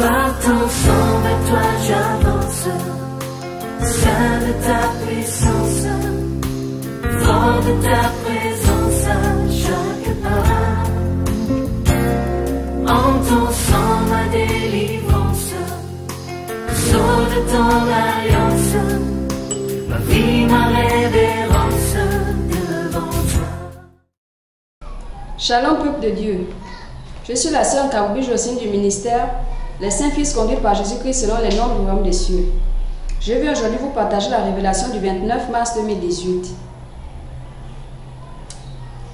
Par ton sang, vers toi j'avance, saint de ta puissance, fort de ta présence à chaque pas. En ton sang, ma délivrance, sceau de ton alliance, ma vie, ma révérence devant toi. Shalom, peuple de Dieu. Je suis la sœur Karoubi Jocelyne du ministère Les Saints Fils conduits par Jésus-Christ selon les normes du royaume des cieux. Je vais aujourd'hui vous partager la révélation du 29 mars 2018.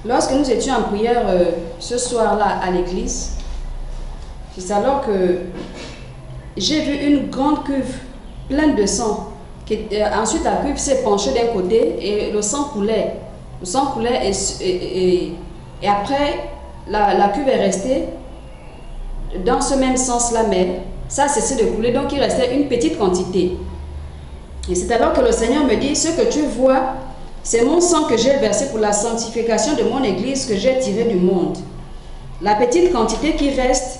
Lorsque nous étions en prière ce soir-là à l'église, c'est alors que j'ai vu une grande cuve pleine de sang. Ensuite, la cuve s'est penchée d'un côté et le sang coulait. Le sang coulait et après, la cuve est restée dans ce même sens-là, mais ça a cessé de couler, donc il restait une petite quantité. Et c'est alors que le Seigneur me dit, ce que tu vois, c'est mon sang que j'ai versé pour la sanctification de mon église que j'ai tiré du monde. La petite quantité qui reste,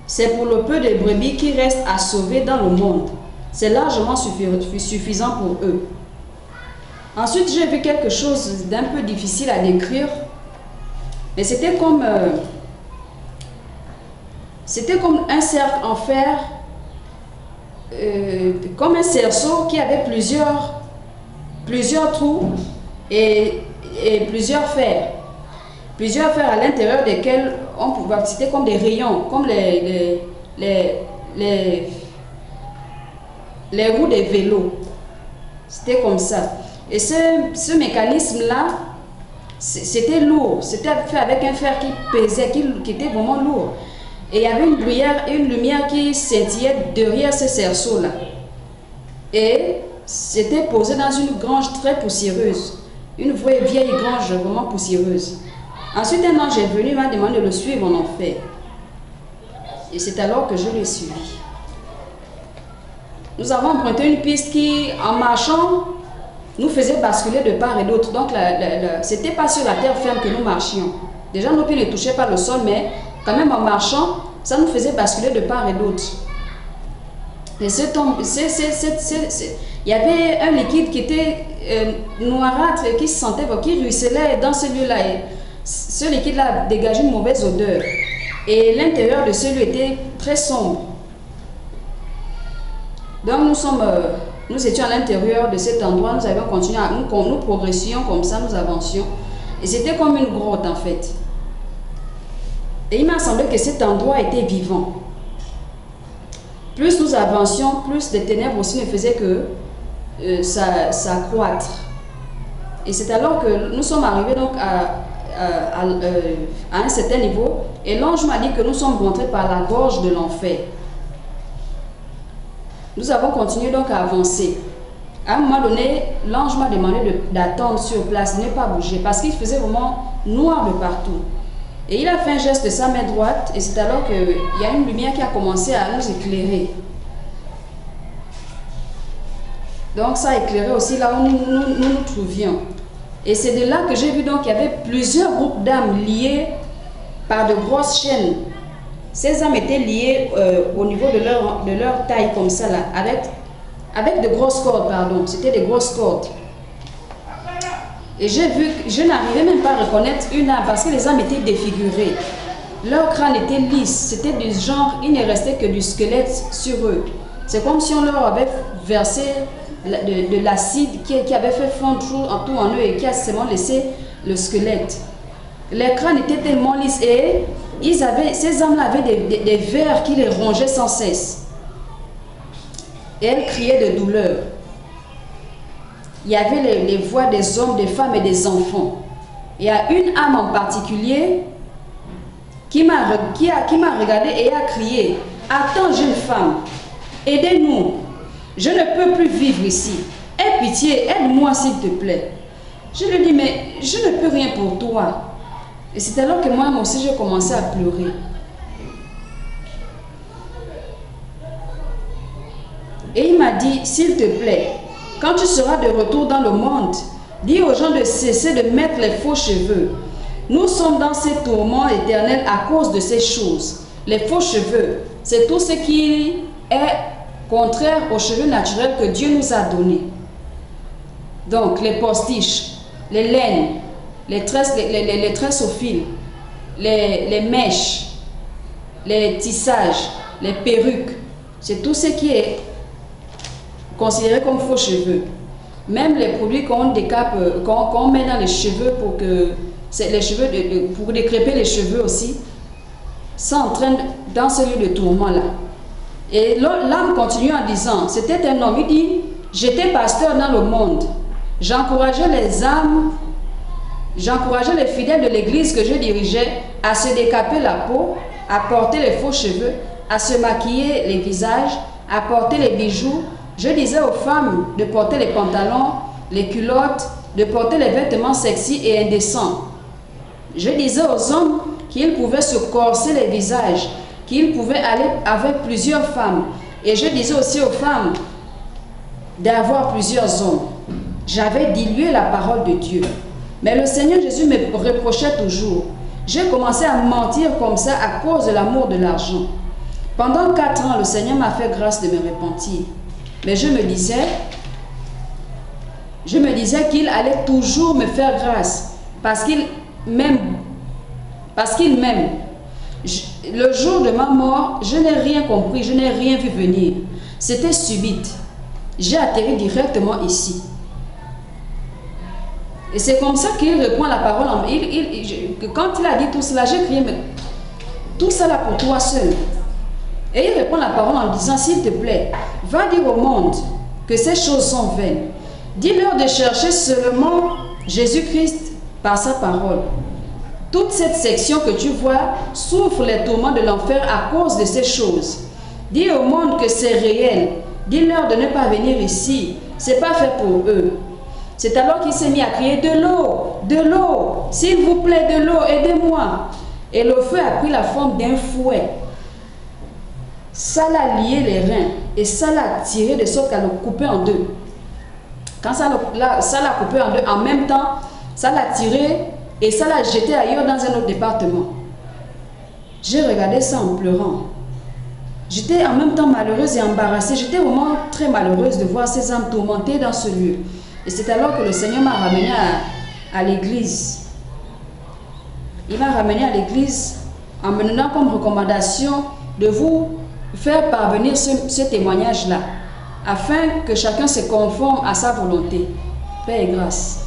c'est pour le peu de brebis qui restent à sauver dans le monde. C'est largement suffisant pour eux. Ensuite, j'ai vu quelque chose d'un peu difficile à décrire, mais c'était comme un cercle en fer, comme un cerceau qui avait plusieurs trous et plusieurs fers. Plusieurs fers à l'intérieur desquels on pouvait, c'était comme des rayons, comme les roues des vélos. C'était comme ça. Et ce mécanisme-là, c'était lourd. C'était fait avec un fer qui pesait, qui était vraiment lourd. Et il y avait une lumière qui scintillait derrière ce cerceau-là. Et c'était posé dans une grange très poussiéreuse. Une vieille grange vraiment poussiéreuse. Ensuite, un ange est venu, il m'a demandé de le suivre en enfer. Et c'est alors que je l'ai suivi. Nous avons emprunté une piste qui, en marchant, nous faisait basculer de part et d'autre. Donc, c'était pas sur la terre ferme que nous marchions. Déjà, nos pieds ne touchaient pas le sol, mais quand même en marchant, ça nous faisait basculer de part et d'autre. Et il y avait un liquide qui était noirâtre et qui se sentait, qui ruisselait dans ce lieu-là. Et ce liquide-là dégageait une mauvaise odeur. Et l'intérieur de ce lieu était très sombre. Donc nous étions à l'intérieur de cet endroit, nous avions continué, nous progressions comme ça, nous avancions. Et c'était comme une grotte en fait. Et il m'a semblé que cet endroit était vivant. Plus nous avancions, plus les ténèbres aussi ne faisaient que ça croître. Et c'est alors que nous sommes arrivés donc à un certain niveau. Et l'ange m'a dit que nous sommes rentrés par la gorge de l'enfer. Nous avons continué donc à avancer. À un moment donné, l'ange m'a demandé d'attendre sur place, de ne pas bouger, parce qu'il faisait vraiment noir de partout. Et il a fait un geste de sa main droite, et c'est alors qu'il y a une lumière qui a commencé à nous éclairer. Donc ça a éclairé aussi là où nous trouvions. Et c'est de là que j'ai vu donc qu'il y avait plusieurs groupes d'âmes liées par de grosses chaînes. Ces âmes étaient liées au niveau de leur taille comme ça là, avec de grosses cordes, pardon. C'était des grosses cordes. Et j'ai vu, je n'arrivais même pas à reconnaître une âme parce que les âmes étaient défigurées. Leur crâne était lisse, c'était du genre, il ne restait que du squelette sur eux. C'est comme si on leur avait versé de l'acide qui avait fait fondre tout en eux et qui a seulement laissé le squelette. Les crânes étaient tellement lisses et ces âmes-là avaient des vers qui les rongeaient sans cesse. Et elles criaient de douleur. Il y avait les voix des hommes, des femmes et des enfants. Il y a une âme en particulier qui m'a regardé et a crié: « Attends, jeune femme, aidez-nous. Je ne peux plus vivre ici. Aie pitié, aide-moi s'il te plaît. » Je lui dis: « Mais je ne peux rien pour toi. » Et c'est alors que moi aussi j'ai commencé à pleurer. Et il m'a dit: « S'il te plaît, quand tu seras de retour dans le monde, dis aux gens de cesser de mettre les faux cheveux. Nous sommes dans ces tourments éternels à cause de ces choses. Les faux cheveux, c'est tout ce qui est contraire aux cheveux naturels que Dieu nous a donnés. Donc, les postiches, les laines, les tresses au fil, les mèches, les tissages, les perruques, c'est tout ce qui est considéré comme faux cheveux. Même les produits qu'on décape, qu'on met dans les cheveux pour que les cheveux, pour décréper les cheveux aussi, ça entraîne dans ce lieu de tourment-là. Et l'âme continue en disant, c'était un homme, il dit, j'étais pasteur dans le monde, j'encourageais les âmes, j'encourageais les fidèles de l'église que je dirigeais à se décaper la peau, à porter les faux cheveux, à se maquiller les visages, à porter les bijoux. Je disais aux femmes de porter les pantalons, les culottes, de porter les vêtements sexy et indécents. Je disais aux hommes qu'ils pouvaient se corser les visages, qu'ils pouvaient aller avec plusieurs femmes. Et je disais aussi aux femmes d'avoir plusieurs hommes. J'avais dilué la parole de Dieu. Mais le Seigneur Jésus me reprochait toujours. J'ai commencé à mentir comme ça à cause de l'amour de l'argent. Pendant 4 ans, le Seigneur m'a fait grâce de me repentir. Mais je me disais qu'il allait toujours me faire grâce parce qu'il m'aime. Le jour de ma mort, je n'ai rien compris, je n'ai rien vu venir. C'était subite. J'ai atterri directement ici. Et c'est comme ça qu'il reprend la parole. Quand il a dit tout cela, j'ai crié, mais tout ça là pour toi seul. Et il répond la parole en disant, s'il te plaît, va dire au monde que ces choses sont vaines. Dis-leur de chercher seulement Jésus-Christ par sa parole. Toute cette section que tu vois souffre les tourments de l'enfer à cause de ces choses. Dis au monde que c'est réel. Dis-leur de ne pas venir ici. C'est pas fait pour eux. C'est alors qu'il s'est mis à crier, de l'eau, s'il vous plaît, de l'eau, aidez-moi. Et le feu a pris la forme d'un fouet. Ça l'a lié les reins et ça l'a tiré de sorte qu'elle l'a coupé en deux. Quand ça l'a coupé en deux, en même temps, ça l'a tiré et ça l'a jeté ailleurs dans un autre département. J'ai regardé ça en pleurant. J'étais en même temps malheureuse et embarrassée. J'étais vraiment très malheureuse de voir ces âmes tourmentées dans ce lieu. Et c'est alors que le Seigneur m'a ramené à l'église. Il m'a ramené à l'église en me donnant comme recommandation de vous faire parvenir ce témoignage-là, afin que chacun se conforme à sa volonté. Paix et grâce.